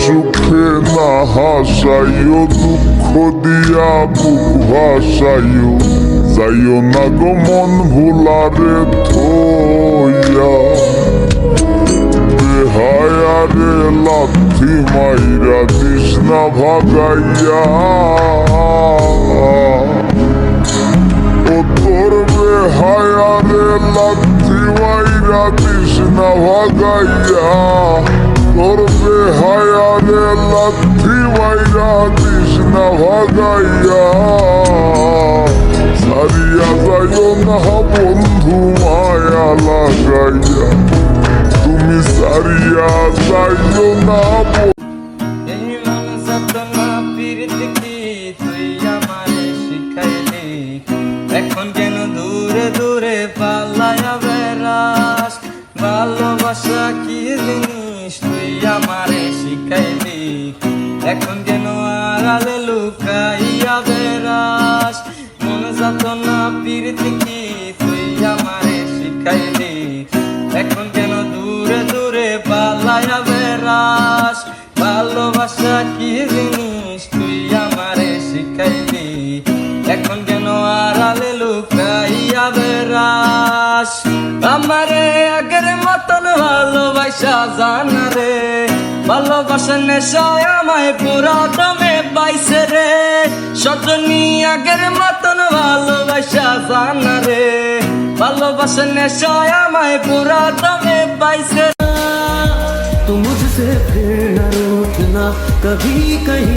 সুখে না হাসাইও, দুঃখ দিয়া বুক ভাসাইও, যাইও না গো মন ভুলারে থইয়া। বেহায়ারে লাথি মাইরা দিস না ভাগাইয়া, ও তোর বেহায়ারে লাথি মাইরা দিস না ভাগাইয়া, তোর বেহায়ারে লাথি মাইরা দিস না ভাগাইয়া। সারিয়া যাইও না বন্ধু মায়া লাগাইয়া, তুমি সারিয়া যাইও না। এই মন যাতনা পীড়িত কি তুই আমারে শিখাইলি, এখন কেন দূরে দূরে পালায়া বেড়াস। ভালোবাসা কি জিনিস তুই আমারে শিখাইলি, এখন কেন আড়ালে লুকাইয়া বেড়াস। মন যাতনা পীড়িত কি তুই আমারে শিখাইলি, এখন কেন দূরে দূরে পালায়া বেড়াস। ভালোবাসা কি জিনিস তুই আমারে শিখাইলি, এখন কেন আড়ালে লুকাইয়া বেড়াস। আমারে আগের মতন ভালোবাসা জানা রে, ভালোবাসা নেশায় আমায় পুরা দমে পাইছে রে। সজনী আগের মতন ভালোবাসা জানা রে, ভালোবাসা নেশায় আমায় পুরা দমে পাইছে। तू मुझसे फिर न रूठना कभी कहीं।